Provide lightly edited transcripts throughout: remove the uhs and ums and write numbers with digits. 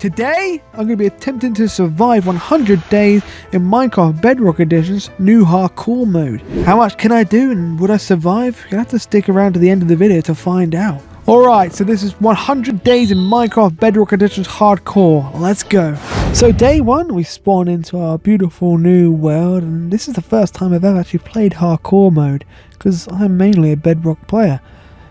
today I'm going to be attempting to survive 100 days in Minecraft Bedrock Edition's new hardcore mode. How much can I do and would I survive? You'll have to stick around to the end of the video to find out. Alright, so this is 100 days in Minecraft Bedrock Edition's hardcore. Let's go. So day 1 we spawn into our beautiful new world, and this is the first time I've ever actually played hardcore mode because I'm mainly a Bedrock player.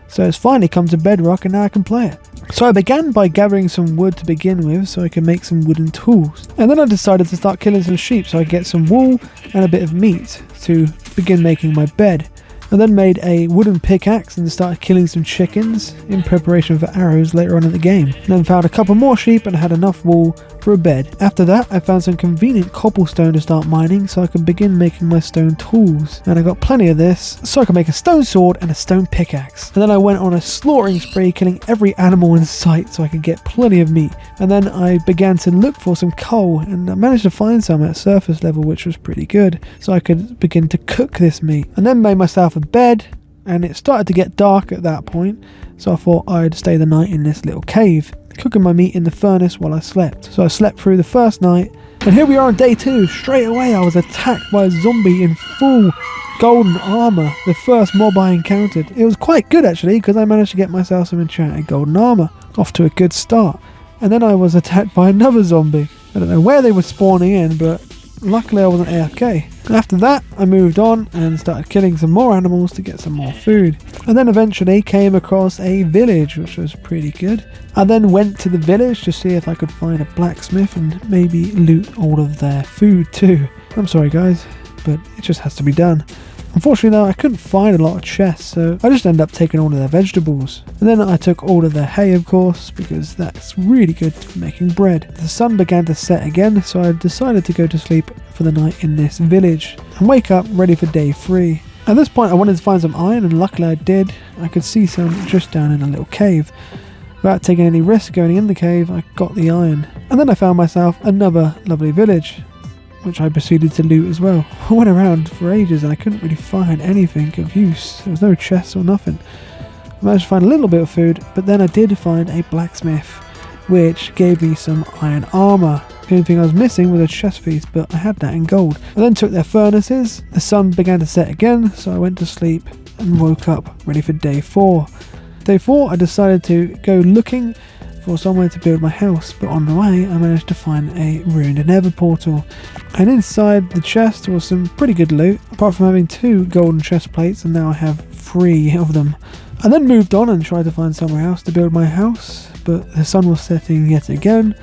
So it's finally come to Bedrock and now I can play it. So I began by gathering some wood to begin with so I can make some wooden tools. And then I decided to start killing some sheep so I get some wool and a bit of meat to begin making my bed. I then made a wooden pickaxe and started killing some chickens in preparation for arrows later on in the game. And then found a couple more sheep and had enough wool for a bed. After that I found some convenient cobblestone to start mining so I could begin making my stone tools. And I got plenty of this so I could make a stone sword and a stone pickaxe. And then I went on a slaughtering spree killing every animal in sight so I could get plenty of meat. And then I began to look for some coal and I managed to find some at surface level, which was pretty good, so I could begin to cook this meat. And then made myself a bed, and it started to get dark at that point, so I thought I'd stay the night in this little cave, cooking my meat in the furnace while I slept. So I slept through the first night, and here we are on day 2. Straight away I was attacked by a zombie in full golden armor, the first mob I encountered. It was quite good actually because I managed to get myself some enchanted golden armor. Off to a good start. And then I was attacked by another zombie. I don't know where they were spawning in, but luckily I wasn't AFK. After that I moved on and started killing some more animals to get some more food. And then eventually came across a village, which was pretty good. I then went to the village to see if I could find a blacksmith and maybe loot all of their food too. I'm sorry guys, but it just has to be done. Unfortunately though, I couldn't find a lot of chests, so I just ended up taking all of their vegetables. And then I took all of their hay, of course, because that's really good for making bread. The sun began to set again, so I decided to go to sleep for the night in this village and wake up ready for day 3. At this point I wanted to find some iron, and luckily I did. I could see some just down in a little cave. Without taking any risk going in the cave, I got the iron. And then I found myself another lovely village, which I proceeded to loot as well. I went around for ages and I couldn't really find anything of use. There was no chests or nothing. I managed to find a little bit of food, but then I did find a blacksmith, which gave me some iron armor. The only thing I was missing was a chest piece, but I had that in gold. I then took their furnaces. The sun began to set again, so I went to sleep and woke up ready for day 4. Day 4 I decided to go looking for somewhere to build my house, but on the way I managed to find a ruined Nether portal, and inside the chest was some pretty good loot, apart from having 2 golden chest plates, and now I have 3 of them. I then moved on and tried to find somewhere else to build my house, but the sun was setting yet again,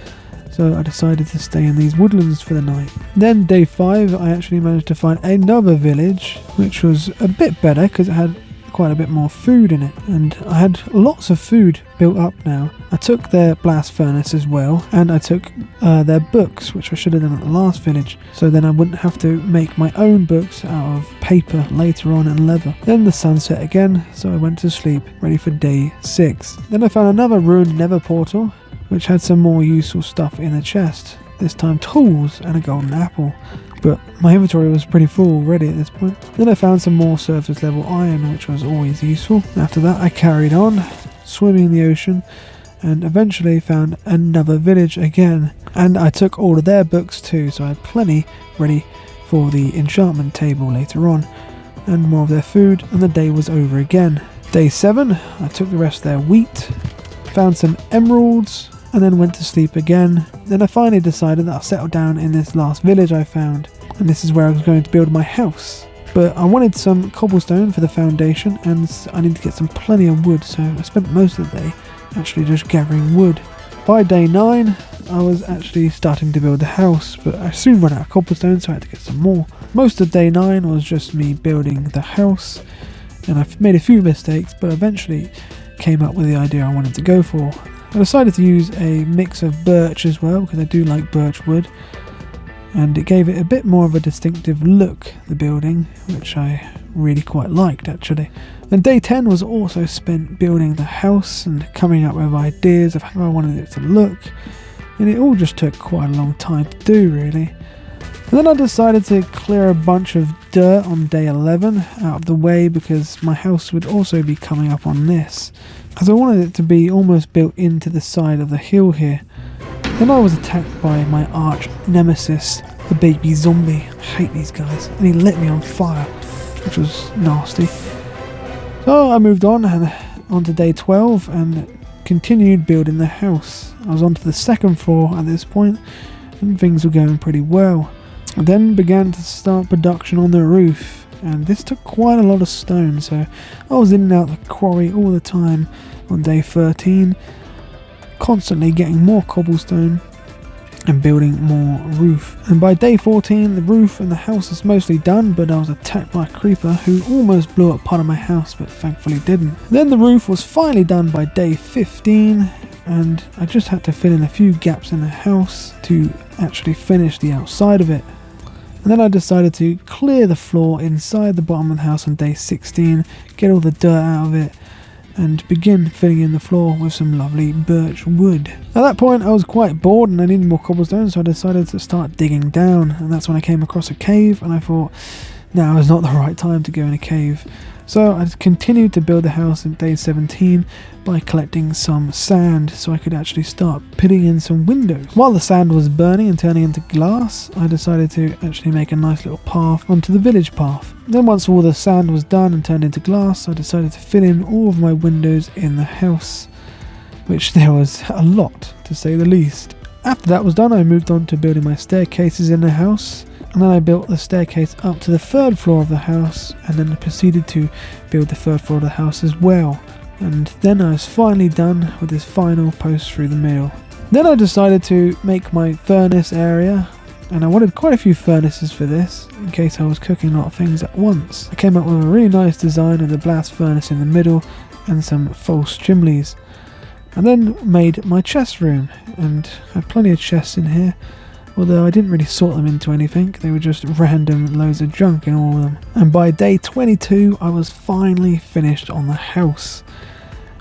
so I decided to stay in these woodlands for the night. Then day 5 I actually managed to find another village, which was a bit better because it had quite a bit more food in it, and I had lots of food built up now. I took their blast furnace as well, and I took their books, which I should have done at the last village, so then I wouldn't have to make my own books out of paper later on and leather. Then the sun set again, so I went to sleep ready for day 6. Then I found another ruined Nether portal, which had some more useful stuff in the chest, this time tools and a golden apple. But my inventory was pretty full already at this point. Then I found some more surface level iron, which was always useful. After that I carried on, swimming in the ocean, and eventually found another village again. And I took all of their books too, so I had plenty ready for the enchantment table later on, and more of their food, and the day was over again. Day 7, I took the rest of their wheat, found some emeralds, and then went to sleep again. Then I finally decided that I'll settle down in this last village I found, and this is where I was going to build my house. But I wanted some cobblestone for the foundation, and I need to get some plenty of wood, so I spent most of the day actually just gathering wood. By day 9 I was actually starting to build the house, but I soon ran out of cobblestone, so I had to get some more. Most of day 9 was just me building the house, and I've made a few mistakes, but eventually came up with the idea I wanted to go for. I decided to use a mix of birch as well, because I do like birch wood, and it gave it a bit more of a distinctive look, the building, which I really quite liked actually. And day 10 was also spent building the house and coming up with ideas of how I wanted it to look, and it all just took quite a long time to do really. And then I decided to clear a bunch of dirt on day 11 out of the way, because my house would also be coming up on this, as I wanted it to be almost built into the side of the hill here. Then I was attacked by my arch nemesis, the baby zombie. I hate these guys. And he lit me on fire, which was nasty. So I moved on and onto day 12 and continued building the house. I was onto the second floor at this point and things were going pretty well. I then began to start production on the roof, and this took quite a lot of stone, so I was in and out the quarry all the time on day 13, constantly getting more cobblestone and building more roof. And by day 14 the roof and the house is mostly done, but I was attacked by a creeper who almost blew up part of my house but thankfully didn't. Then the roof was finally done by day 15, and I just had to fill in a few gaps in the house to actually finish the outside of it. And then I decided to clear the floor inside the bottom of the house on day 16, get all the dirt out of it, and begin filling in the floor with some lovely birch wood. At that point I was quite bored and I needed more cobblestone, so I decided to start digging down, and that's when I came across a cave and I thought now is not the right time to go in a cave. So I continued to build the house in day 17 by collecting some sand so I could actually start putting in some windows. While the sand was burning and turning into glass, I decided to actually make a nice little path onto the village path. Then once all the sand was done and turned into glass, I decided to fill in all of my windows in the house, which there was a lot to say the least. After that was done, I moved on to building my staircases in the house. And then I built the staircase up to the third floor of the house, and then I proceeded to build the third floor of the house as well. And then I was finally done with this final post through the middle. Then I decided to make my furnace area, and I wanted quite a few furnaces for this, in case I was cooking a lot of things at once. I came up with a really nice design of the blast furnace in the middle, and some false chimneys. And then made my chest room, and had plenty of chests in here. Although I didn't really sort them into anything, they were just random loads of junk in all of them. And by day 22 I was finally finished on the house.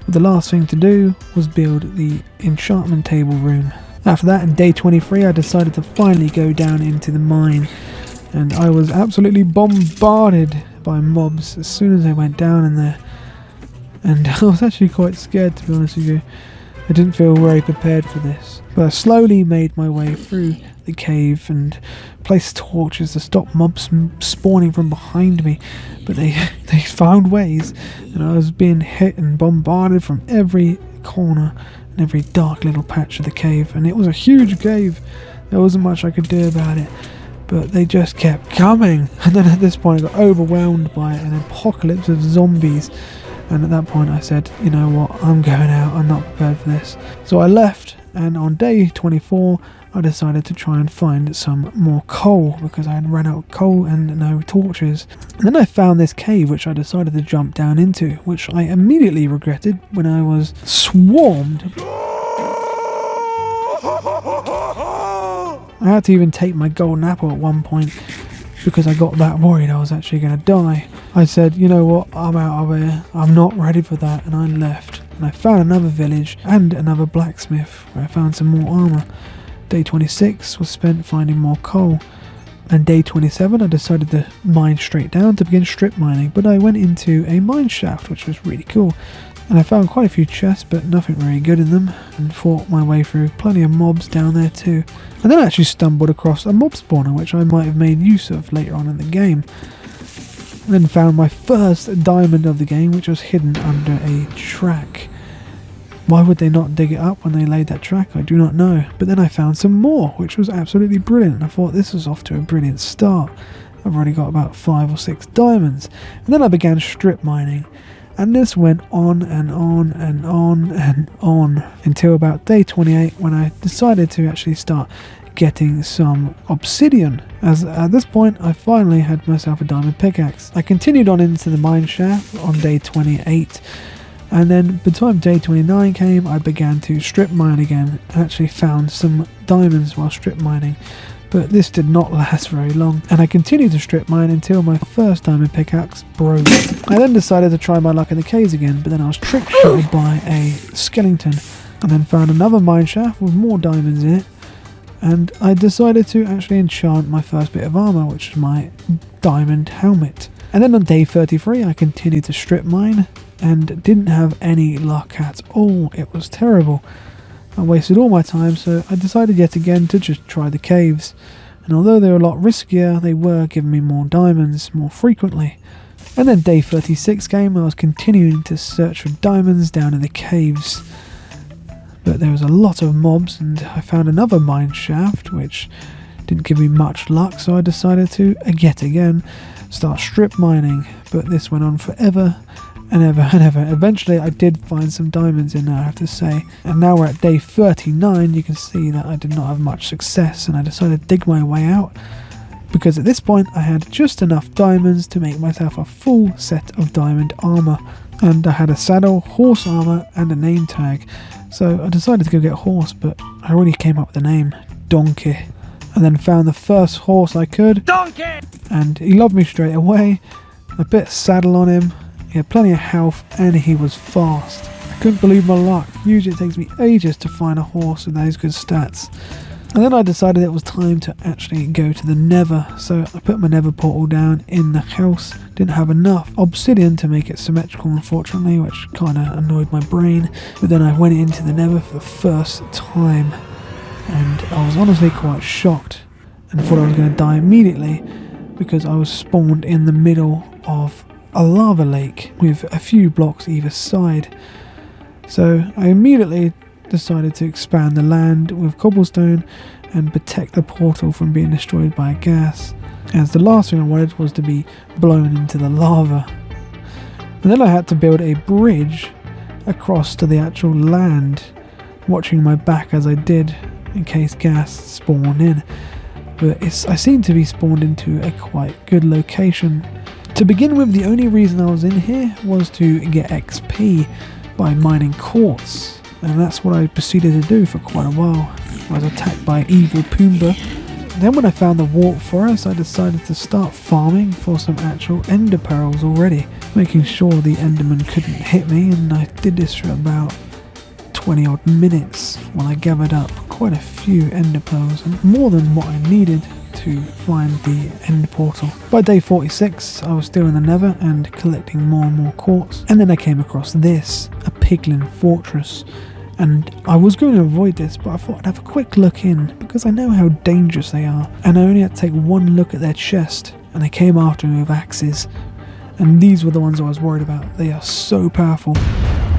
The last thing to do was build the enchantment table room. After that, in day 23 I decided to finally go down into the mine, and I was absolutely bombarded by mobs as soon as I went down in there. And I was actually quite scared, to be honest with you. I didn't feel very prepared for this. But I slowly made my way through the cave and placed torches to stop mobs spawning from behind me. But they found ways, and I was being hit and bombarded from every corner and every dark little patch of the cave. And it was a huge cave. There wasn't much I could do about it. But they just kept coming. And then at this point I got overwhelmed by an apocalypse of zombies. And at that point I said, you know what, I'm going out, I'm not prepared for this. So I left, and on day 24 I decided to try and find some more coal, because I had run out of coal and no torches. And then I found this cave which I decided to jump down into, which I immediately regretted when I was swarmed. I had to even take my golden apple at one point, because I got that worried I was actually going to die. I said, you know what, I'm out of here, I'm not ready for that, and I left. And I found another village and another blacksmith where I found some more armour. Day 26 was spent finding more coal. And day 27 I decided to mine straight down to begin strip mining, but I went into a mine shaft, which was really cool. And I found quite a few chests, but nothing very good in them, and fought my way through plenty of mobs down there too. And then I actually stumbled across a mob spawner, which I might have made use of later on in the game. And then found my first diamond of the game, which was hidden under a track. Why would they not dig it up when they laid that track? I do not know. But then I found some more, which was absolutely brilliant. And I thought this was off to a brilliant start. I've already got about 5 or 6 diamonds. And then I began strip mining. And this went on and on and on and on until about day 28, when I decided to actually start getting some obsidian, as at this point I finally had myself a diamond pickaxe. I continued on into the mine shaft on day 28, and then by the time day 29 came I began to strip mine again, and actually found some diamonds while strip mining. But this did not last very long, and I continued to strip mine until my first diamond pickaxe broke. I then decided to try my luck in the caves again, but then I was trick-shotted by a skeleton, and then found another mine shaft with more diamonds in it, and I decided to actually enchant my first bit of armour, which is my diamond helmet. And then on day 33 I continued to strip mine, and didn't have any luck at all. It was terrible. I wasted all my time, so I decided yet again to just try the caves. And although they were a lot riskier, they were giving me more diamonds more frequently. And then day 36 came, I was continuing to search for diamonds down in the caves. But there was a lot of mobs, and I found another mine shaft, which didn't give me much luck, so I decided to, yet again, start strip mining. But this went on forever and ever and ever. Eventually I did find some diamonds in there, I have to say. And now we're at day 39, you can see that I did not have much success, and I decided to dig my way out. Because at this point I had just enough diamonds to make myself a full set of diamond armour. And I had a saddle, horse armour and a name tag. So I decided to go get a horse, but I already came up with the name, Donkey. And then found the first horse I could. Donkey! And he loved me straight away. I put a saddle on him, he had plenty of health and he was fast. I couldn't believe my luck. Usually it takes me ages to find a horse with those good stats. And then I decided it was time to actually go to the Nether, so I put my Nether portal down in the house. Didn't have enough obsidian to make it symmetrical, unfortunately, which kind of annoyed my brain. But then I went into the Nether for the first time, and I was honestly quite shocked and thought I was going to die immediately because I was spawned in the middle of a lava lake with a few blocks either side. So I immediately decided to expand the land with cobblestone and protect the portal from being destroyed by a gas, as the last thing I wanted was to be blown into the lava. And then I had to build a bridge across to the actual land, watching my back as I did in case gas spawned in. But I seem to be spawned into a quite good location. To begin with, the only reason I was in here was to get XP by mining quartz. And that's what I proceeded to do for quite a while. I was attacked by evil Pumbaa. Then when I found the warp forest, I decided to start farming for some actual ender pearls already, making sure the enderman couldn't hit me, and I did this for about 20 odd minutes while I gathered up quite a few ender pearls, and more than what I needed to find the end portal. By day 46 I was still in the Nether and collecting more and more quartz, and then I came across this, a piglin fortress, and I was going to avoid this, but I thought I'd have a quick look in because I know how dangerous they are, and I only had to take one look at their chest and they came after me with axes, and these were the ones I was worried about. They are so powerful.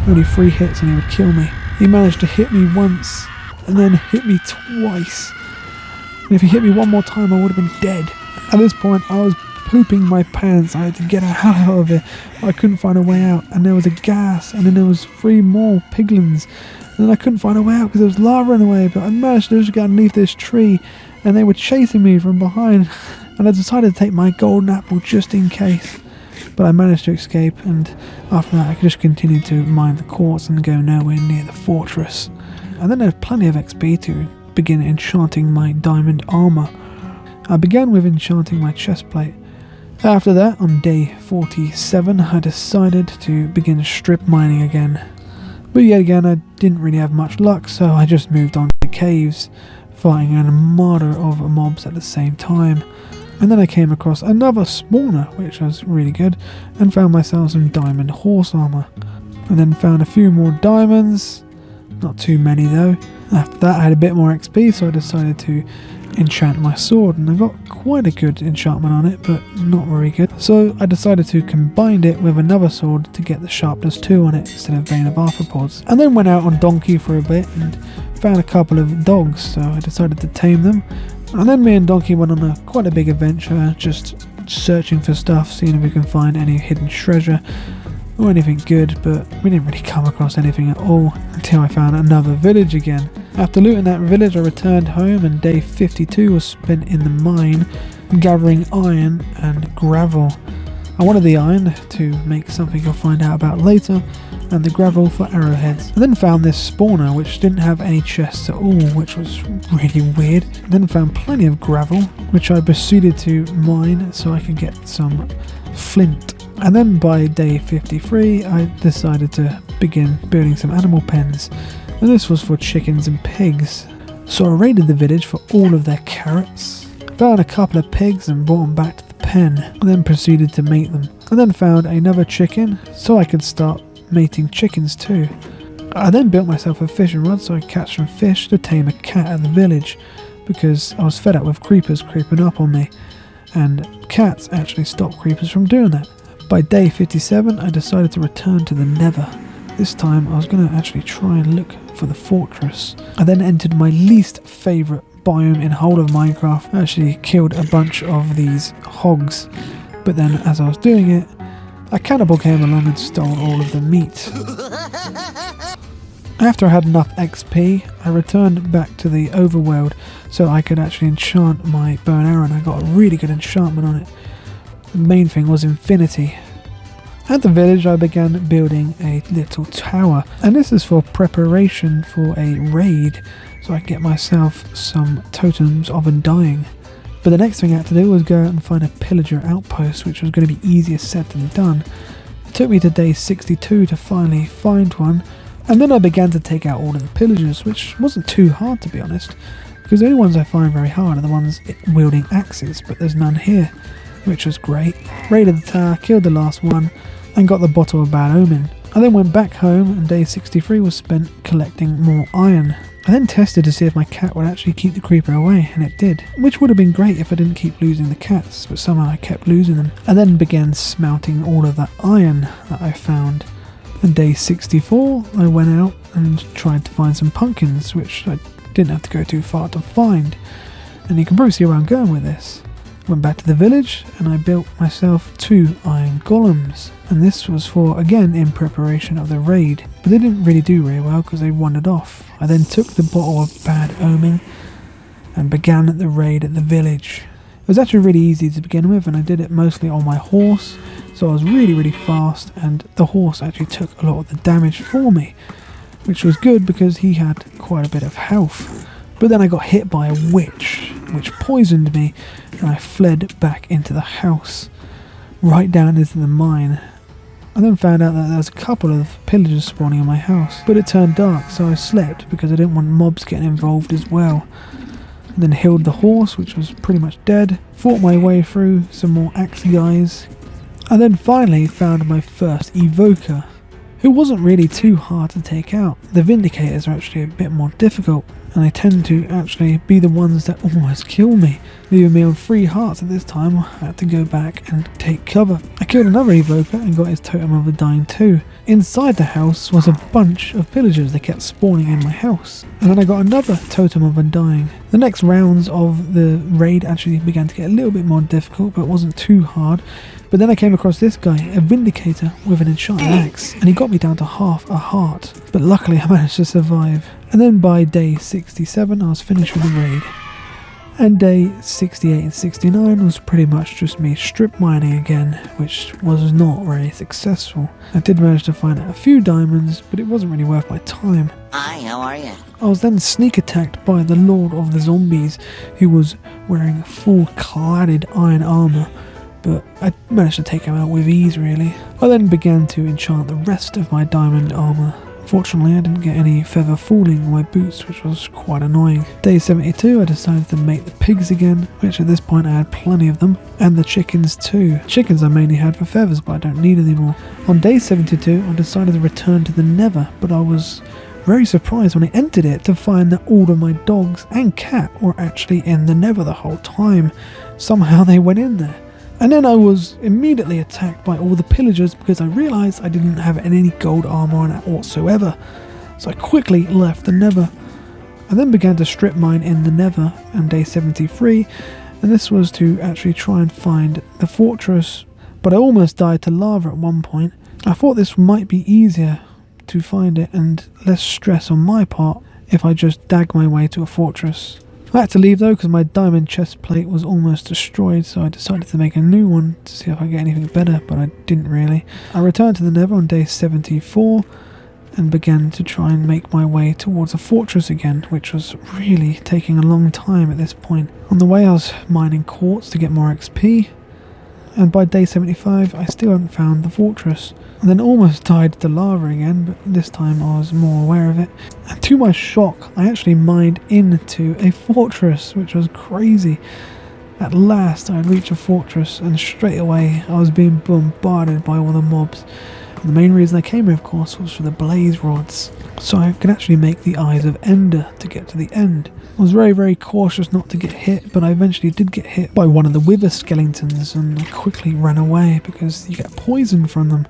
Only 3 hits and he would kill me. He managed to hit me once and then hit me twice. And if he hit me one more time, I would have been dead. At this point, I was pooping my pants. I had to get out of it. I couldn't find a way out. And there was a gas, and then there was 3 more piglins. And then I couldn't find a way out because there was lava in the way. But I managed to just get underneath this tree, and they were chasing me from behind. And I decided to take my golden apple just in case. But I managed to escape, and after that I could just continue to mine the quartz and go nowhere near the fortress. And then I had plenty of XP to begin enchanting my diamond armour. I began with enchanting my chest plate. After that, on day 47, I decided to begin strip mining again. But yet again, I didn't really have much luck, so I just moved on to the caves, fighting an armada of mobs at the same time. And then I came across another spawner, which was really good, and found myself some diamond horse armour. And then found a few more diamonds, not too many though. After that I had a bit more XP, so I decided to enchant my sword, and I got quite a good enchantment on it, but not very good. So I decided to combine it with another sword to get the sharpness 2 on it instead of Vein of Arthropods. And then went out on Donkey for a bit and found a couple of dogs, so I decided to tame them. And then me and Donkey went on quite a big adventure, just searching for stuff, seeing if we can find any hidden treasure or anything good, but we didn't really come across anything at all until I found another village again. After looting that village, I returned home, and day 52 was spent in the mine gathering iron and gravel. I wanted the iron to make something you'll find out about later, and the gravel for arrowheads. I then found this spawner which didn't have any chests at all, which was really weird. I then found plenty of gravel, which I proceeded to mine so I could get some flint. And then by day 53 I decided to begin building some animal pens, and this was for chickens and pigs. So I raided the village for all of their carrots, found a couple of pigs and brought them back to the pen, and then proceeded to mate them. I then found another chicken so I could start mating chickens too. I then built myself a fishing rod so I could catch some fish to tame a cat at the village, because I was fed up with creepers creeping up on me, and cats actually stop creepers from doing that. By day 57 I decided to return to the Nether. This time I was going to actually try and look for the fortress. I then entered my least favourite biome in whole of Minecraft. I actually killed a bunch of these hogs, but then as I was doing it, a cannibal came along and stole all of the meat. After I had enough XP, I returned back to the overworld so I could actually enchant my bow and arrow, and I got a really good enchantment on it. The main thing was infinity. At the village I began building a little tower, and this is for preparation for a raid, so I can get myself some totems of undying. But the next thing I had to do was go out and find a pillager outpost, which was going to be easier said than done. It took me to day 62 to finally find one, and then I began to take out all of the pillagers, which wasn't too hard to be honest, because the only ones I find very hard are the ones wielding axes, but there's none here, which was great. Raided the tower, killed the last one, and got the bottle of bad omen. I then went back home, and day 63 was spent collecting more iron. I then tested to see if my cat would actually keep the creeper away, and it did, which would have been great if I didn't keep losing the cats, but somehow I kept losing them. I then began smelting all of that iron that I found. On day 64 I went out and tried to find some pumpkins, which I didn't have to go too far to find, and you can probably see where I'm going with this. Went back to the village and I built myself 2 iron golems, and this was for, again, in preparation of the raid, but they didn't really do very well because they wandered off. I then took the bottle of bad omen and began the raid at the village. It was actually really easy to begin with, and I did it mostly on my horse, so I was really fast, and the horse actually took a lot of the damage for me, which was good because he had quite a bit of health. But then I got hit by a witch, which poisoned me, and I fled back into the house, right down into the mine. I then found out that there was a couple of pillagers spawning in my house, but it turned dark, so I slept because I didn't want mobs getting involved as well. And then healed the horse, which was pretty much dead, fought my way through some more axe guys, and then finally found my first evoker, who wasn't really too hard to take out. The Vindicators are actually a bit more difficult, and they tend to actually be the ones that almost kill me, leaving me on 3 hearts at this time. I had to go back and take cover. I killed another evoker and got his totem of undying too. Inside the house was a bunch of pillagers. They kept spawning in my house, and then I got another totem of undying. The next rounds of the raid actually began to get a little bit more difficult, but it wasn't too hard. But then I came across this guy, a Vindicator with an enchanted axe, and he got me down to half a heart, but luckily I managed to survive. And then by day 67 I was finished with the raid, and day 68 and 69 was pretty much just me strip mining again, which was not very successful. I did manage to find a few diamonds, but it wasn't really worth my time. Hi, how are you? I was then sneak attacked by the Lord of the Zombies, who was wearing full cladded iron armour, but I managed to take him out with ease really. I then began to enchant the rest of my diamond armour. Fortunately I didn't get any feather falling on my boots, which was quite annoying. Day 72 I decided to make the pigs again, which at this point I had plenty of them, and the chickens too. Chickens I mainly had for feathers, but I don't need any more. On day 72 I decided to return to the Nether, but I was very surprised when I entered it to find that all of my dogs and cat were actually in the Nether the whole time. Somehow they went in there. And then I was immediately attacked by all the pillagers because I realised I didn't have any gold armour on it whatsoever. So I quickly left the Nether. I then began to strip mine in the Nether on day 73, and this was to actually try and find the fortress, but I almost died to lava at one point. I thought this might be easier to find it and less stress on my part if I just dag my way to a fortress. I had to leave though because my diamond chest plate was almost destroyed, so I decided to make a new one to see if I get anything better, but I didn't really. I returned to the Nether on day 74 and began to try and make my way towards a fortress again, which was really taking a long time at this point. On the way I was mining quartz to get more XP, and by day 75 I still hadn't found the fortress. And then almost died to lava again, but this time I was more aware of it. And to my shock, I actually mined into a fortress, which was crazy. At last I had reached a fortress, and straight away I was being bombarded by all the mobs. The main reason I came here, of course, was for the blaze rods, so I could actually make the Eyes of Ender to get to the end. I was very, very cautious not to get hit, but I eventually did get hit by one of the wither skeletons, and I quickly ran away because you get poisoned from them.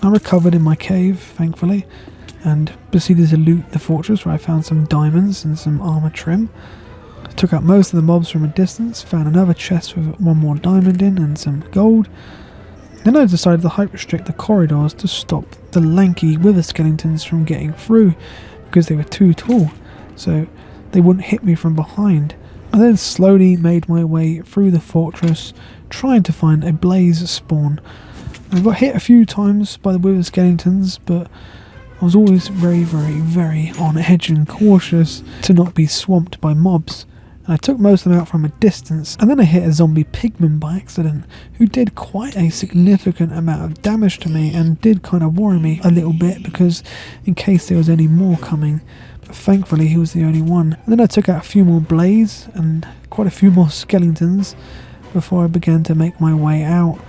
I recovered in my cave, thankfully, and proceeded to loot the fortress, where I found some diamonds and some armor trim. I took out most of the mobs from a distance, found another chest with one more diamond in and some gold. Then I decided to hyper restrict the corridors to stop the lanky wither skeletons from getting through, because they were too tall, so they wouldn't hit me from behind. I then slowly made my way through the fortress, trying to find a blaze spawn. I got hit a few times by the wither skeletons, but I was always very, very, very on edge and cautious to not be swamped by mobs. I took most of them out from a distance, and then I hit a zombie pigman by accident, who did quite a significant amount of damage to me and did kind of worry me a little bit, because in case there was any more coming, but thankfully he was the only one. And then I took out a few more blaze and quite a few more skeletons before I began to make my way out,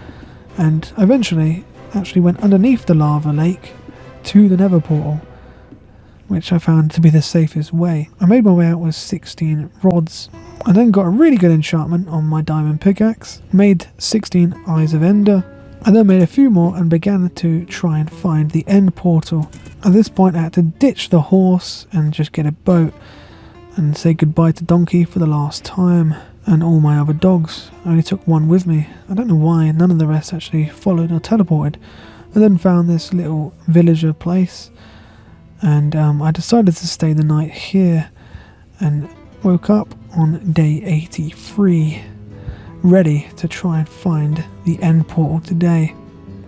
and eventually actually went underneath the lava lake to the Nether portal, which I found to be the safest way. I made my way out with 16 rods. I then got a really good enchantment on my diamond pickaxe, made 16 Eyes of Ender, and then made a few more and began to try and find the end portal. At this point I had to ditch the horse and just get a boat and say goodbye to Donkey for the last time, and all my other dogs. I only took one with me. I don't know why none of the rest actually followed or teleported. I then found this little villager place, and I decided to stay the night here, and woke up on day 83, ready to try and find the end portal today.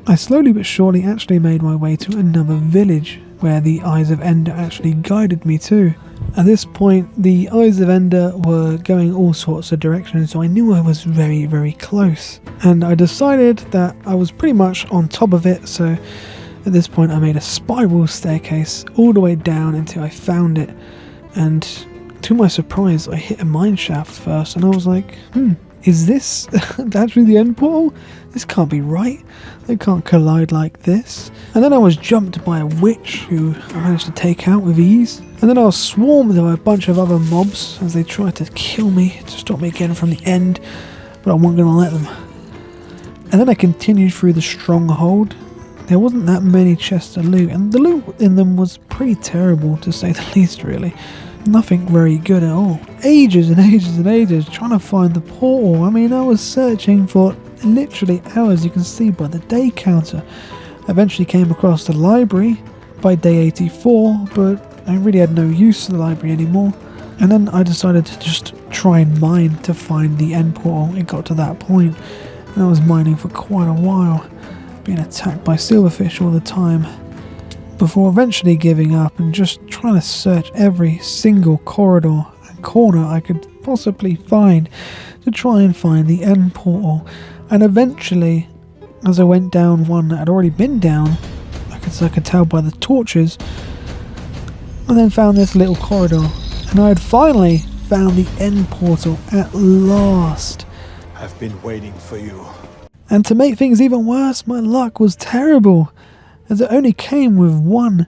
I slowly but surely actually made my way to another village, where the Eyes of Ender actually guided me to. At this point, the Eyes of Ender were going all sorts of directions, so I knew I was very, very close. And I decided that I was pretty much on top of it, so at this point I made a spiral staircase all the way down until I found it. And to my surprise, I hit a mine shaft first, and I was like, is this actually the end portal? This can't be right. They can't collide like this. And then I was jumped by a witch who I managed to take out with ease. And then I was swarmed by a bunch of other mobs as they tried to kill me to stop me again from the end, but I wasn't going to let them. And then I continued through the stronghold. There wasn't that many chests to loot, and the loot in them was pretty terrible, to say the least, really. Nothing very good at all. Ages and ages and ages trying to find the portal. I mean, I was searching for literally hours, you can see by the day counter. I eventually came across the library by day 84, but I really had no use for the library anymore. And then I decided to just try and mine to find the end portal. It got to that point, and I was mining for quite a while, being attacked by silverfish all the time, before eventually giving up and just trying to search every single corridor and corner I could possibly find to try and find the end portal. And eventually, as I went down one that had already been down, I could tell by the torches, I then found this little corridor, and I had finally found the end portal at last. I've been waiting for you. And to make things even worse, my luck was terrible, as it only came with one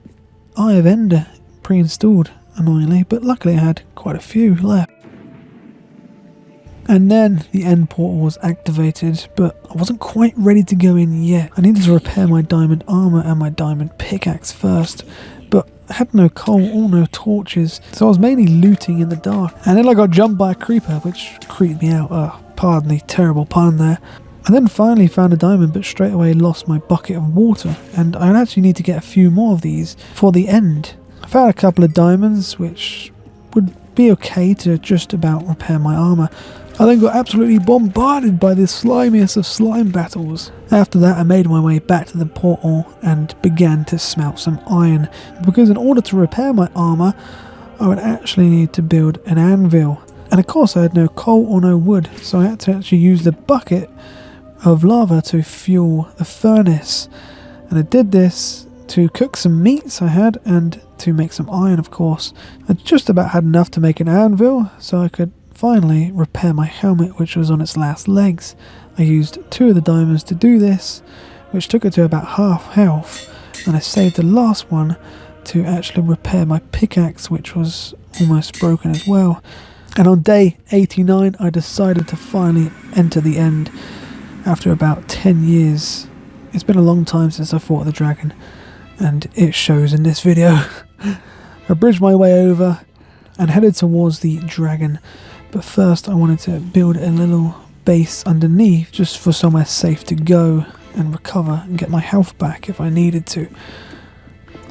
Eye of Ender pre-installed, annoyingly, but luckily I had quite a few left. And then the end portal was activated, but I wasn't quite ready to go in yet. I needed to repair my diamond armor and my diamond pickaxe first, but I had no coal or no torches, so I was mainly looting in the dark. And then I got jumped by a creeper, which creeped me out. Pardon the terrible pun there. I then finally found a diamond, but straight away lost my bucket of water, and I'd actually need to get a few more of these for the end. I found a couple of diamonds, which would be okay to just about repair my armor. I then got absolutely bombarded by the slimiest of slime battles. After that, I made my way back to the portal and began to smelt some iron, because in order to repair my armor, I would actually need to build an anvil. And of course I had no coal or no wood, so I had to actually use the bucket of lava to fuel the furnace. And I did this to cook some meats I had, and to make some iron, of course. I just about had enough to make an anvil, so I could finally repair my helmet, which was on its last legs. I used 2 of the diamonds to do this, which took it to about half health, and I saved the last one to actually repair my pickaxe, which was almost broken as well. And on day 89 I decided to finally enter the end after about 10 years. It's been a long time since I fought the dragon, and it shows in this video. I bridged my way over and headed towards the dragon, but first I wanted to build a little base underneath just for somewhere safe to go and recover and get my health back if I needed to.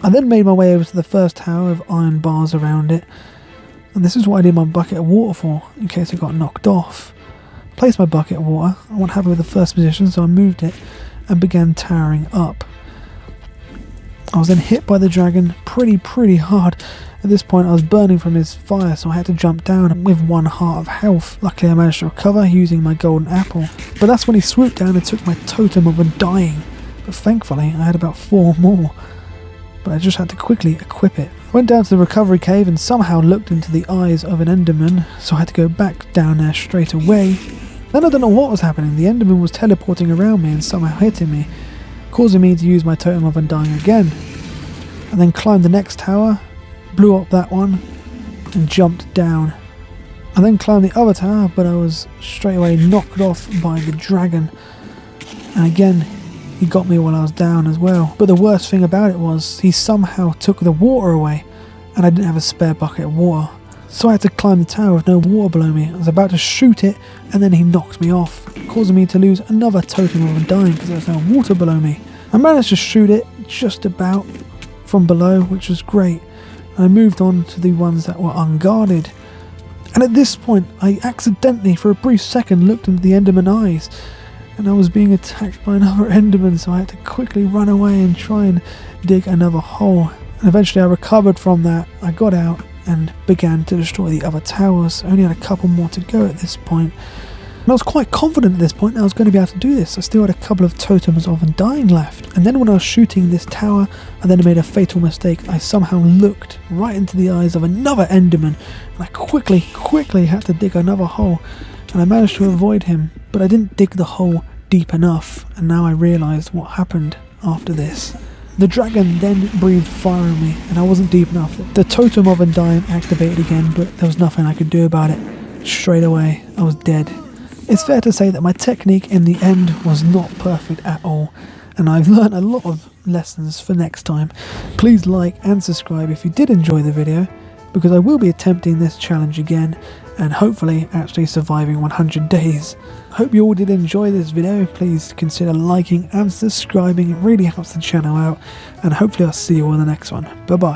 I then made my way over to the first tower with iron bars around it, and this is what I did my bucket of water for, in case it got knocked off. Placed my bucket of water, I wasn't happy with the first position, so I moved it and began towering up. I was then hit by the dragon pretty hard. At this point I was burning from his fire, so I had to jump down with 1 heart of health. Luckily I managed to recover using my golden apple, but that's when he swooped down and took my totem of undying. But thankfully I had about 4 more, but I just had to quickly equip it. I went down to the recovery cave and somehow looked into the eyes of an enderman, so I had to go back down there straight away. Then I don't know what was happening. The enderman was teleporting around me and somehow hitting me, causing me to use my totem of undying again. I then climbed the next tower, blew up that one, and jumped down. I then climbed the other tower, but I was straight away knocked off by the dragon. And again, he got me while I was down as well. But the worst thing about it was, he somehow took the water away, and I didn't have a spare bucket of water. So I had to climb the tower with no water below me. I was about to shoot it, and then he knocked me off, causing me to lose another totem of undying because there was no water below me. I managed to shoot it just about from below, which was great. I moved on to the ones that were unguarded. And at this point, I accidentally, for a brief second, looked into the enderman eyes, and I was being attacked by another enderman, so I had to quickly run away and try and dig another hole. And eventually I recovered from that. I got out and began to destroy the other towers. I only had a couple more to go at this point. And I was quite confident at this point that I was going to be able to do this. I still had a couple of totems of undying left. And then when I was shooting this tower, I then made a fatal mistake. I somehow looked right into the eyes of another enderman, and I quickly had to dig another hole. And I managed to avoid him, but I didn't dig the hole deep enough, and now I realised what happened after this. The dragon then breathed fire on me, and I wasn't deep enough. The totem of undying activated again, but there was nothing I could do about it. Straight away, I was dead. It's fair to say that my technique in the end was not perfect at all, and I've learned a lot of lessons for next time. Please like and subscribe if you did enjoy the video, because I will be attempting this challenge again, and hopefully actually surviving 100 days. Hope you all did enjoy this video. Please consider liking and subscribing, it really helps the channel out, and hopefully I'll see you all in the next one. Bye bye.